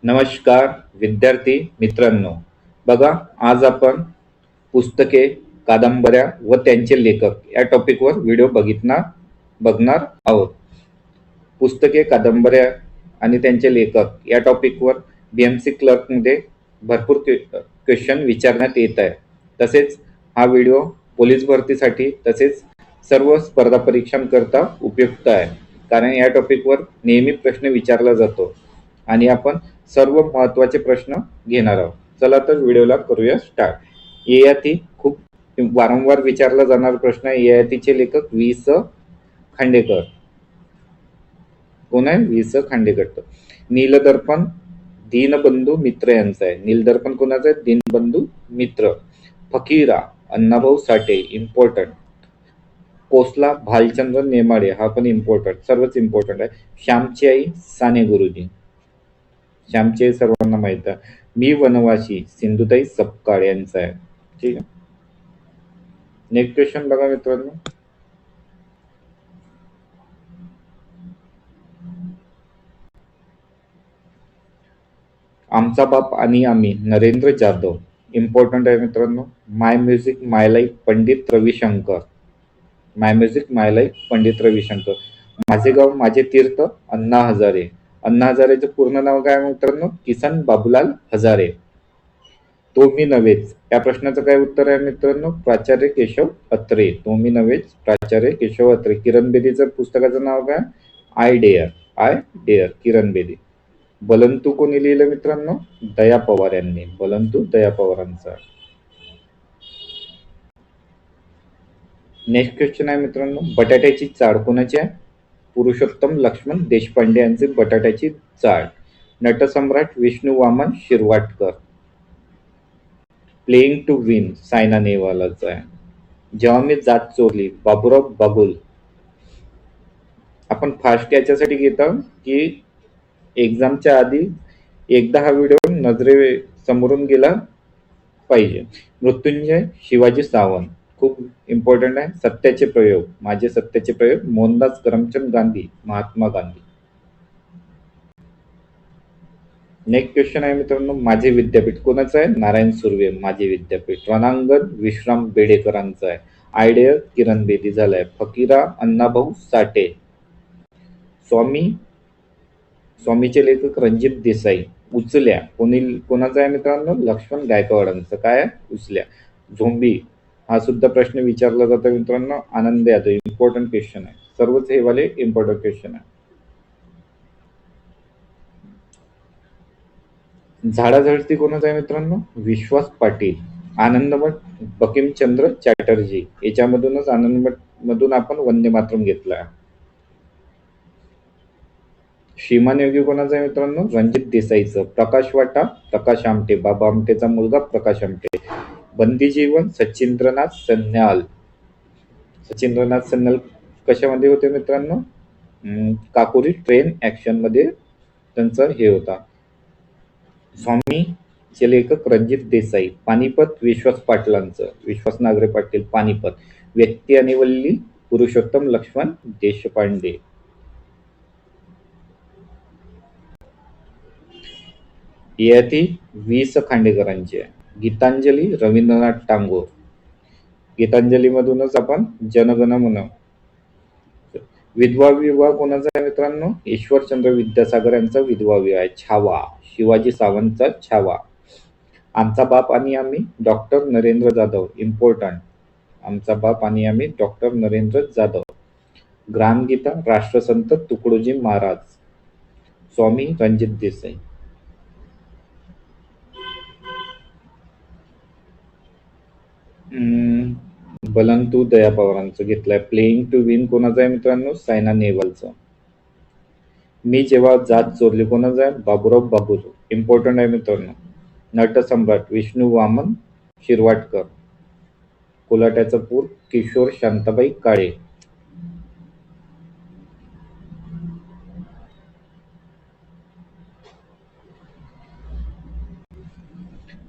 नमस्कार विद्यार्थी मित्रांनो. बघा, आज आपण पुस्तके, कादंबऱ्या व त्यांचे लेखक या टॉपिकवर व्हिडिओ बघणार आहोत. पुस्तके, कादंबऱ्या आणि त्यांचे लेखक या टॉपिकवर BMC क्लर्कमध्ये भरपूर क्वेश्चन विचारण्यात येत आहे. तसेच हा व्हिडिओ पोलीस भरतीसाठी तसेच सर्व स्पर्धा परीक्षांकरता उपयुक्त आहे, कारण या टॉपिकवर नेहमी प्रश्न विचारला जातो आणि आपण सर्व महत्त्वाचे प्रश्न घेणार आहोत. चला तर व्हिडिओला करूया स्टार्ट. ययाती खूप वारंवार विचारला जाणारा प्रश्न आहे. ययातीचे लेखक वि.स. खांडेकर. कोण आहे? वि.स. खांडेकर. नीलदर्पण दीनबंधू मित्र यांचा आहे. नीलदर्पण कोणाचा आहे? दीनबंधू मित्र. फकीरा अण्णाभाऊ साठे, इम्पॉर्टंट. कोसला भालचंद्र नेमाडे, हा पण इम्पॉर्टंट, सर्वच इम्पॉर्टंट आहे. श्यामची आई साने गुरुजी. श्यामची आई सर्वांना माहित आहे. मी वनवासी सिंधुताई सपकाळ यांचा आहे. ठीक आहे. नेक्स्ट क्वेश्चन बघा मित्रांनो. आमचा बाप आणि आम्ही नरेंद्र जाधव, इम्पॉर्टंट आहे मित्रांनो. माय म्युझिक माय लाईफ पंडित रविशंकर. माय म्युझिक माय लाईफ पंडित रविशंकर. माझे गाव माझे तीर्थ अण्णा हजारे. अण्णा हजारेचं पूर्ण नाव काय मित्रांनो? किसन बाबूलाल हजारे. तो मी नव्हेच या प्रश्नाचं काय उत्तर आहे मित्रांनो? प्राचार्य केशव अत्रे. तो मी नव्हेच, प्राचार्य केशव अत्रे. किरण बेदीचं पुस्तकाचं नाव काय? I dare, Kiran Bedi. बलंतू कोणी लिहिलं मित्रांनो? दया पवार यांनी. बलंतू दया पवारांचा. नेक्स्ट क्वेश्चन आहे मित्रांनो. बटाट्याची चाळ कोणाची आहे? पुरुषोत्तम लक्ष्मण देशपांडे यांचे Batatyachi Chawl. Natsamrat Vishnu Vaman Shirwadkar. Playing to win Saina नेहवालचा आहे. जेव्हा मी जात चोरली बाबूराव बागुल. आपण फास्ट याच्यासाठी घेतो की एक्झामच्या आधी एकदा हा व्हिडिओ नजरे समोरून गेला पाहिजे. मृत्युंजय शिवाजी सावंत, खूप इम्पॉर्टंट आहे. सत्याचे प्रयोग, माझे सत्याचे प्रयोग, मोहनदास करमचंद गांधी, महात्मा गांधी. नेक्स्ट क्वेश्चन आहे मित्रांनो. माझे विद्यापीठ कोणाचं आहे? नारायण सुर्वे, माझे विद्यापीठ. रणांगण विश्राम बेडेकरांचं आहे. आयडिया किरण बेदी झालाय. फकीरा अण्णाभाऊ साठे. स्वामीचे लेखक रणजित देसाई. उचल्या कोणाचा आहे मित्रांनो? लक्ष्मण गायकवाडांचं. काय आहे? उचल्या. झोंबी हा सुद्धा प्रश्न विचारला जातो मित्रांनो. आनंद यादव, इम्पॉर्टंट क्वेश्चन आहे. सर्वच हे वाले इम्पॉर्टंट क्वेश्चन आहे. झाडाझडती कोणाचा आहे मित्रांनो? विश्वास पाटील. आनंदमठ बंकिमचंद्र चॅटर्जी. याच्यामधूनच आनंदमठ मधून आपण वंदे मातरम घेतला. श्रीमान योगी कोणाचा आहे मित्रांनो? रणजित देसाईचं. प्रकाश वाटा प्रकाश आमटे, बाबा आमटेचा मुलगा प्रकाश आमटे. बंदी जीवन सचिंद्रनाथ सन्याल. सचिंद्रनाथ सन्याल कशामध्ये होते मित्रांनो? काकोरी ट्रेन ऍक्शन मध्ये त्यांचा हे होता. स्वामीचे लेखक रणजित देसाई. पानिपत विश्वास पाटलांचं. विश्वास नागरे पाटील. पानिपत. व्यक्ती आणि वल्ली पुरुषोत्तम लक्ष्मण देशपांडे. ययाती वि.स. खांडेकरांची आहे. गीतांजली रवींद्रनाथ टागोर. गीतांजली मधूनच आपण जनगण मन. विधवा विवाह कोणाचा आहे मित्रांनो? ईश्वरचंद्र विद्यासागर यांचा विधवा विवाह आहे. छावा शिवाजी सावंतचा छावा. आमचा बाप आणि आम्ही डॉक्टर नरेंद्र जाधव, इम्पॉर्टंट. आमचा बाप आणि आम्ही डॉक्टर नरेंद्र जाधव. ग्रामगीता राष्ट्रसंत तुकडोजी महाराज. स्वामी रणजित देसाई. बलंतू दया पवारांचं घेतलंय. प्लेइंग टू विन कोणाचं आहे मित्रांनो? सायना नेहवालचं. मी जेव्हा जात चोरली कोणाचं आहे? बाबूराव बागुल, इम्पॉर्टंट आहे मित्रांनो. नटसम्राट विष्णू वामन शिरवाडकर. कोलाट्याचा पूर किशोर शांताबाई काळे.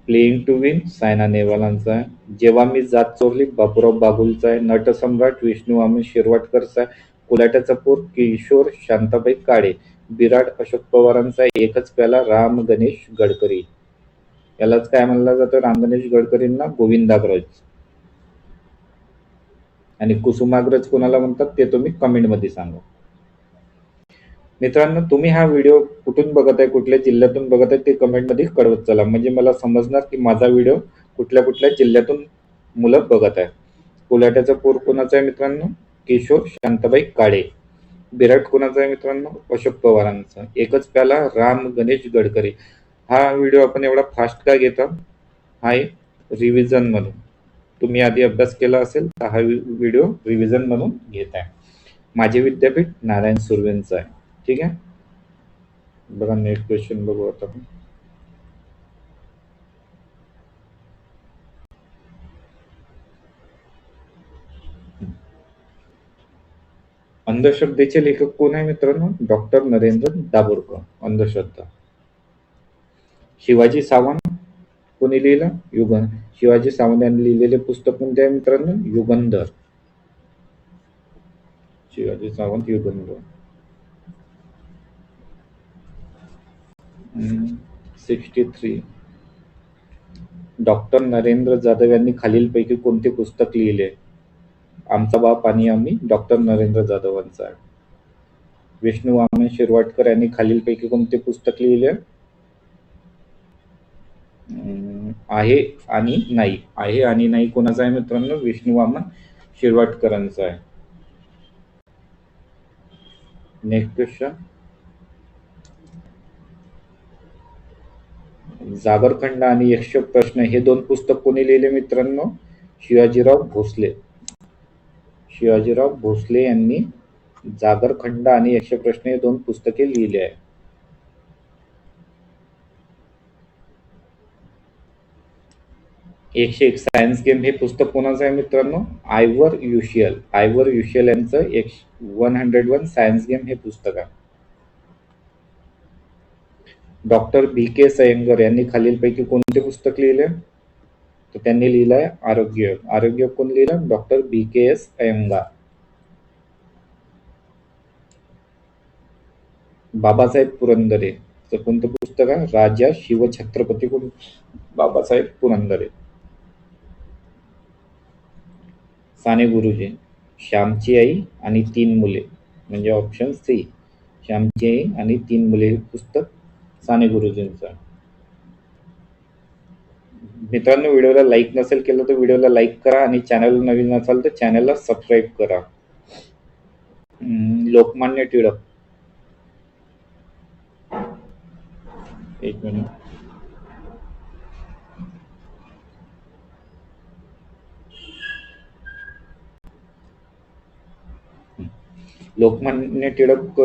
प्लेइंग टू विन सायना नेहवालांचा आहे. जेव्हा मी जात चोरली बाबूराव बागुलचा आहे. नटसम्राट विष्णू वामन शिरवाडकरचा आहे. कोलाट्याचा पूर किशोर शांताबाई काळे. विराट अशोक पवारांचा एकच प्याला राम गणेश गडकरी. यालाच काय म्हणलं जातं? राम गणेश गडकरींना गोविंदाग्रज. आणि कुसुमाग्रज कोणाला म्हणतात ते तुम्ही कमेंटमध्ये सांगा. मित्रांनो, तुम्ही हा व्हिडिओ कुठून बघत आहे, कुठल्या जिल्ह्यातून बघत आहे ते कमेंटमध्ये कळवत चला, म्हणजे मला समजणार की माझा व्हिडिओ कुठल्या कुठल्या जिल्ह्यातून मुलं बघत आहे. कोल्हाट्याचा पूर कोणाचा आहे मित्रांनो? किशोर शांताबाई काळे. विराट कोणाचा आहे मित्रांनो? अशोक पवारांचा. एकच प्याला राम गणेश गडकरी. हा व्हिडिओ आपण एवढा फास्ट का घेता? हा एक रिव्हिजन म्हणून. तुम्ही आधी अभ्यास केला असेल तर हा व्हिडिओ रिव्हिजन म्हणून घेत आहे. माझे विद्यापीठ नारायण सुर्वेंचं आहे. ठीक आहे. बघा नेक्स्ट क्वेश्चन बघू आता आपण. अंधश्रद्धेचे लेखक कोण आहे मित्रांनो? डॉक्टर नरेंद्र दाभोळकर. अंधश्रद्धा. शिवाजी सावंत कोणी लिहिलं? शिवाजी सावंत यांनी लिहिलेले पुस्तक कोणते आहे मित्रांनो? युगंधर. शिवाजी सावंत युगंधर. 63. डॉक्टर नरेंद्र जाधव यांनी खालीलपैकी कोणते पुस्तक लिहिले? आमचा बाप आणि आम्ही डॉक्टर नरेंद्र जाधवांचा आहे. विष्णू वामन शिरवाडकर यांनी खालीलपैकी कोणते पुस्तक लिहिले? आहे आणि नाही. आहे आणि नाही कोणाचा आहे मित्रांनो? विष्णू वामन शिरवाडकरांचा आहे. Next question. जागरखंड आणि यक्ष प्रश्न हे दोन पुस्तक कोणी लिहिले मित्रांनो? शिवाजीराव भोसले. शिवाजीराव भोसले यांनी जागरखंड आणि यक्ष प्रश्न हे दोन पुस्तके लिहिले आहे. एकशे एक सायन्स गेम हे पुस्तक कोणाचं आहे मित्रांनो? आयवर युशियल. आयवर युशियल यांचं 101 सायन्स गेम हे पुस्तक आहे. डॉक्टर बी के सयंगर यांनी खालीलपैकी कोणते पुस्तक लिहिले? तर त्यांनी लिहिलंय आरोग्य. आरोग्य कोण लिहिलं? डॉक्टर बी के एस अयंगार. बाबासाहेब पुरंदरे कोणतं पुस्तक आहे? राजा शिवछत्रपती बाबासाहेब पुरंदरे. साने गुरुजी. श्यामची आई आणि 3 मुले, म्हणजे ऑप्शन सी. श्यामची आई आणि 3 मुले हे पुस्तक साने गुरुजींचं. मित्रांनो, व्हिडिओला लाईक नसेल केलं तर व्हिडिओला लाईक करा आणि चॅनल नवीन असाल तर चॅनलला सबस्क्राईब करा. लोकमान्य टिळक. एक मिनिट. लोकमान्य टिळक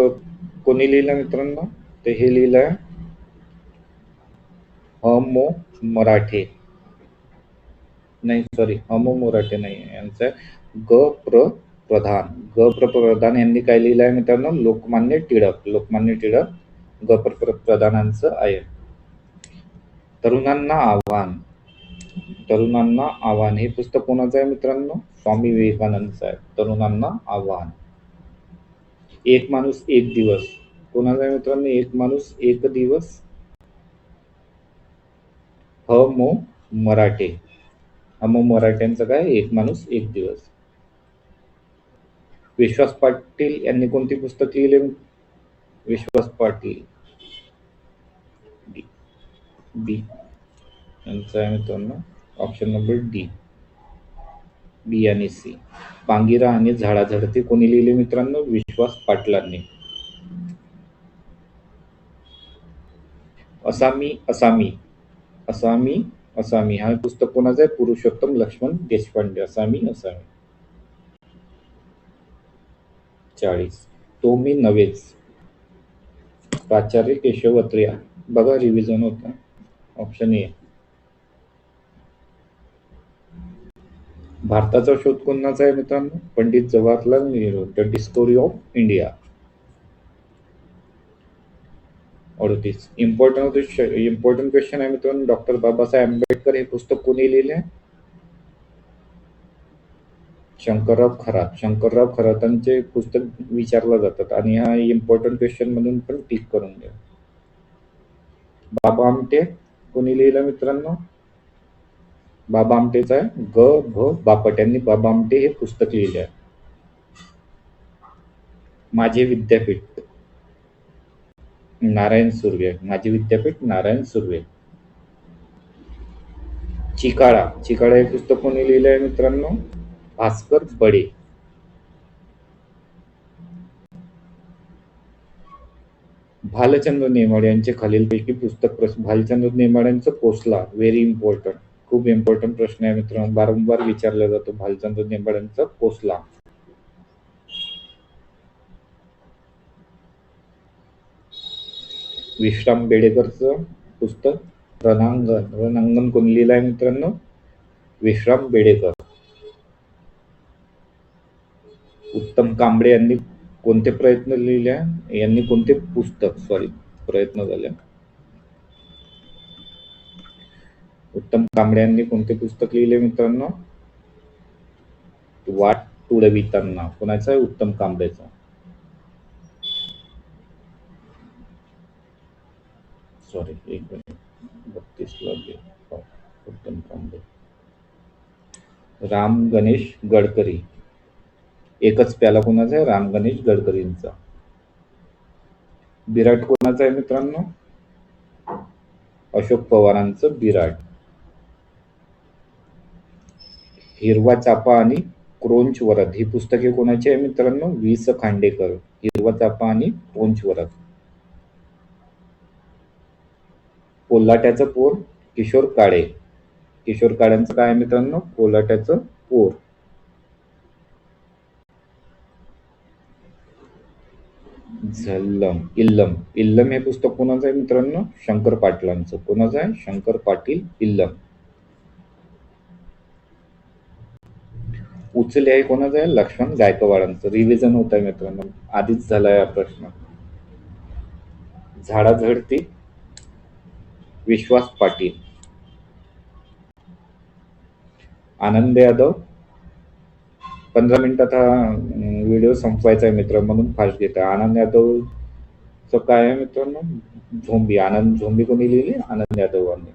कोणी लिहिलं मित्रांनो? तर हे लिहिलंय ह.मो. मराठे. नाही, सॉरी, ह.मो. मराठे नाही, यांचं प्रधान. प्रधान यांनी काय लिहिलं आहे मित्रांनो? लोकमान्य टिळक. लोकमान्य टिळक प्रधानांचं आहे. तरुणांना आव्हान. तरुणांना आव्हान हे पुस्तक कोणाचं आहे मित्रांनो? स्वामी विवेकानंदचं आहे. तरुणांना आव्हान. एक माणूस एक दिवस कोणाचा आहे मित्रांनो? एक माणूस एक दिवस. ह.मो. मराठे. ह.मो. मराठ्यांचं काय? एक माणूस एक दिवस. विश्वास पाटील यांनी कोणती पुस्तक लिहिले? विश्वास पाटील. बी यांचं आहे मित्रांनो ऑप्शन नंबर डी. बी आणि सी. पांगिरा आणि झाडाझडती कोणी लिहिले मित्रांनो? विश्वास पाटलांनी. असामी असामी असामी असामी हा पुस्तक कोणाचं आहे? पुरुषोत्तम लक्ष्मण देशपांडे. असामी असामी. 40. तो मी नव्हेच. प्राचार्य केशव अत्रेया. बघा रिव्हिजन होतं. Option A. भारताचा शोध कोणाचा आहे मित्रांनो? Pandit Jawaharlal Nehru. The discovery of India. 38. Important question आहे मित्रांनो. डॉक्टर बाबासाहेब आंबेडकर हे पुस्तक कोणी लिहिले? शंकरराव खरातांचे पुस्तक विचारलं जातात आणि हा इम्पॉर्टंट क्वेश्चन म्हणून पण टिक करून घ्या. बाबा आमटे कोणी लिहिलं मित्रांनो? बाबा आमटेचा आहे ग भ बापट यांनी बाबा आमटे हे पुस्तक लिहिले आहे. माझे विद्यापीठ नारायण सुर्वे. माझे विद्यापीठ नारायण सुर्वे. चिकाळा हे पुस्तक कोणी लिहिलं आहे मित्रांनो? भास्कर बडे. भालचंद्र नेमाडे यांचे खालीलपैकी पुस्तक भालचंद्र नेमाड्यांचं पोचला. व्हेरी इम्पॉर्टंट, खूप इम्पॉर्टंट प्रश्न आहे मित्रांनो, वारंवार विचारला जातो. भालचंद्र नेमाड्यांचा पोचला. विश्राम बेडेकरचं पुस्तक रणांगण कोणी लिहिलं आहे मित्रांनो? विश्राम बेडेकर. उत्तम कांबळे यांनी कोणते प्रयत्न लिहिले? यांनी कोणते पुस्तक प्रयत्न झाले? उत्तम कांबळे यांनी कोणते पुस्तक लिहिले मित्रांनो? वाट तुडविताना. कोणाचा आहे? उत्तम कांबळेचा. एक मिनिट, 32 ला उत्तम कांबळे. राम गणेश गडकरी. एकच प्याला कोणाचा आहे? राम गणेश गडकरींचा. विराट कोणाचा आहे मित्रांनो? अशोक पवारांचं विराट. हिरवा चापा आणि क्रोंच वरद ही पुस्तके कोणाची आहे मित्रांनो? वि स खांडेकर. हिरवा चापा आणि क्रोंच वरद. कोल्हाट्याचं पोर किशोर काळे. किशोर काळ्यांचं काय आहे मित्रांनो? कोल्हाट्याचं पोर. इल्लम हे पुस्तक कोणाचं आहे मित्रांनो? शंकर पाटलांचं. कोणाचं आहे? शंकर पाटील इल्लम. उचले हे कोणाचं आहे? लक्ष्मण गायकवाडांचं. रिव्हिजन होत आहे मित्रांनो, आधीच झालाय हा प्रश्न. झाडाझडती विश्वास पाटील. आनंद यादव. 15 मिनिटात हा व्हिडिओ संपवायचा आहे मित्र, म्हणून फास्ट घेत आहे. आनंद यादवचं काय आहे मित्रांनो? झोंबी. झोंबी कोणी लिहिली? आनंद यादवांनी.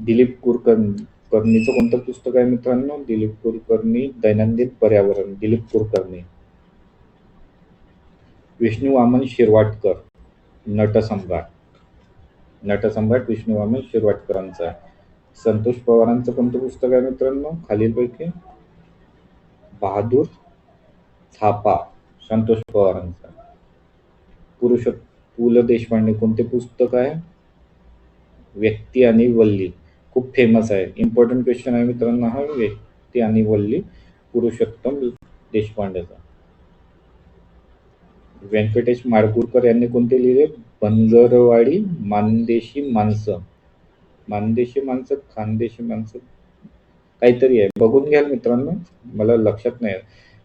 दिलीप कुलकर्णीचं कोणतं पुस्तक आहे मित्रांनो? दिलीप कुलकर्णी दैनंदिन पर्यावरण. दिलीप कुलकर्णी. विष्णू वामन शिरवाडकर नटसम्राट. विष्णू वामन शिरवाडकरांचा आहे. संतोष पवारांचं कोणतं पुस्तक आहे मित्रांनो? खालीलपैकी बहादूर छापा. संतोष पवारांचा. पु ल देशपांडे कोणते पुस्तक आहे? व्यक्ती आणि वल्ली. खूप फेमस आहे, इम्पॉर्टंट क्वेश्चन आहे मित्रांनो हा. व्यक्ती आणि वल्ली पुरुषोत्तम देशपांडेचा. व्यंकटेश माडगूळकर यांनी कोणते लिहिले? बनगरवाडी मानदेशी माणसं. खानदेशी माणसं काहीतरी आहे, बघून घ्याल मित्रांनो, मला लक्षात नाही.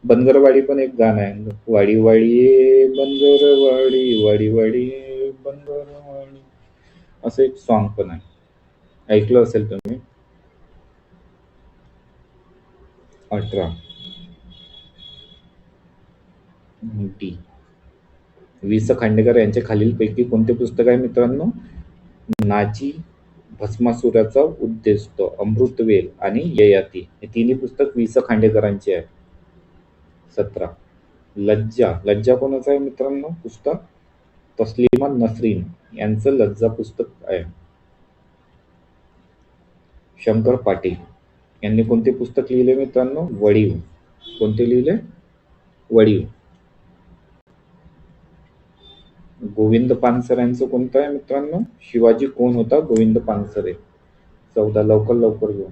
बनगरवाडी पण एक गाणं आहे. वाडी वाडी बनगरवाडी, वाडी वाडी बनगरवाडी, असं एक सॉन्ग पण आहे, ऐकलं असेल तुम्ही. 18 डी. वि स खांडेकर यांच्या खालीलपैकी कोणते पुस्तक आहे मित्रांनो? नाची भस्मासुराचा उद्देश, अमृतवेल आणि ययाती. हे तिन्ही पुस्तक वि स खांडेकरांचे आहे. 17 लज्जा कोणाचं आहे मित्रांनो पुस्तक? तस्लिमा नसरीन यांचं लज्जा पुस्तक आहे. शंकर पाटील यांनी कोणते पुस्तक लिहिले मित्रांनो? वडीव. कोणते लिहिले? वडीव. गोविंद पानसरे यांचं कोणतं आहे मित्रांनो? शिवाजी कोण होता? गोविंद पानसरे. 14 लवकर घेऊ.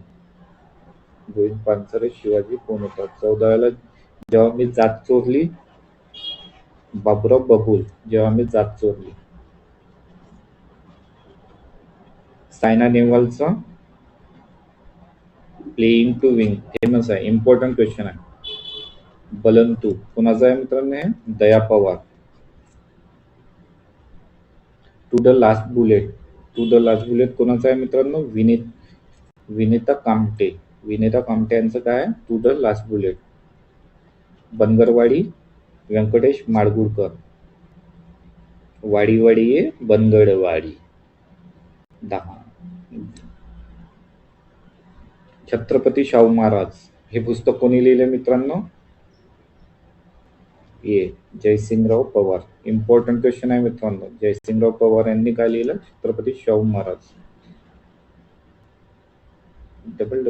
गोविंद पानसरे शिवाजी कोण होता. 14 जेव्हा मी जात चोरली, बाबुराव बबूल. जेव्हा मी जात चोरली. सायना नेहवालचा प्लेइंग टू विन फेमस आहे, इम्पॉर्टंट क्वेश्चन आहे. बलंतू कोणाचा आहे मित्रांनो? हे Daya Pawar. To the last bullet कोणाचा आहे मित्रांनो? विनीता कामटे. विनिता कामटे यांचं काय आहे? To the last bullet. Bangarwadi Vyankatesh Madgulkar. वाडी वाडी ये बनगरवाडी. 10. छत्रपती शाहू महाराज हे पुस्तक कोणी लिहिले मित्रांनो? जयसिंगराव पवार. इम्पॉर्टंट क्वेश्चन आहे मित्रांनो. जयसिंगराव पवार यांनी काय लिहिलं? छत्रपती शाहू महाराज. डबल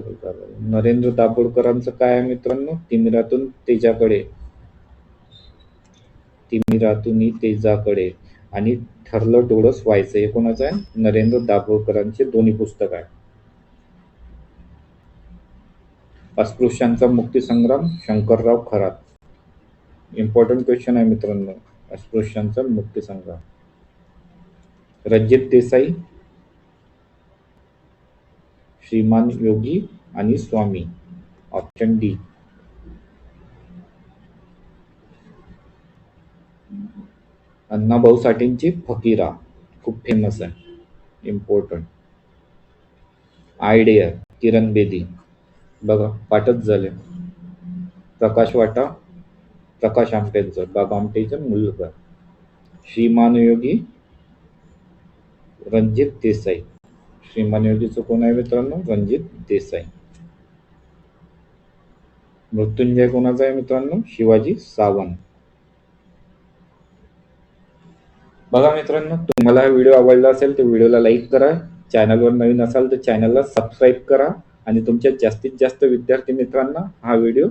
नरेंद्र दाभोळकरांचं काय आहे मित्रांनो? तिमिरातून तेजाकडे. तिमिरातून तेजाकडे आणि ठरलं डोळस व्हायचं, हे कोणाचं आहे? नरेंद्र दाभोळकरांचे दोन्ही पुस्तक आहे. अस्पृश्यांचा मुक्तीसंग्राम शंकरराव खरात. इम्पॉर्टंट क्वेश्चन आहे मित्रांनो. अस्पृश्यांचा मुक्तीसंग्राम. रणजित देसाई, श्रीमान योगी आणि स्वामी. Option D. अण्णाभाऊ साठेंची फकीरा खूप फेमस आहे. इम्पॉर्टंट. आयडिया किरण बेदी. बघा पाठच झाले. प्रकाश वाटा प्रकाश आमटेंचं, बाबा आमटेचं मुलगा. श्रीमान योगी रणजित देसाई. श्रीमान योगीचं कोण आहे मित्रांनो? रणजित देसाई. मृत्युंजय कोणाचा आहे मित्रांनो? शिवाजी सावंत. बघा मित्रांनो, तुम्हाला हा व्हिडिओ आवडला असेल तर व्हिडिओला लाईक करा. चॅनलवर नवीन असाल तर चॅनलला सबस्क्राईब करा आणि तुमच्या जास्तीत जास्त विद्यार्थी मित्रांना हा व्हिडिओ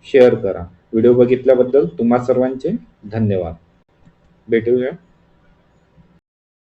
शेअर करा. व्हिडिओ बघितल्याबद्दल तुम्हा सर्वांचे धन्यवाद. भेटूया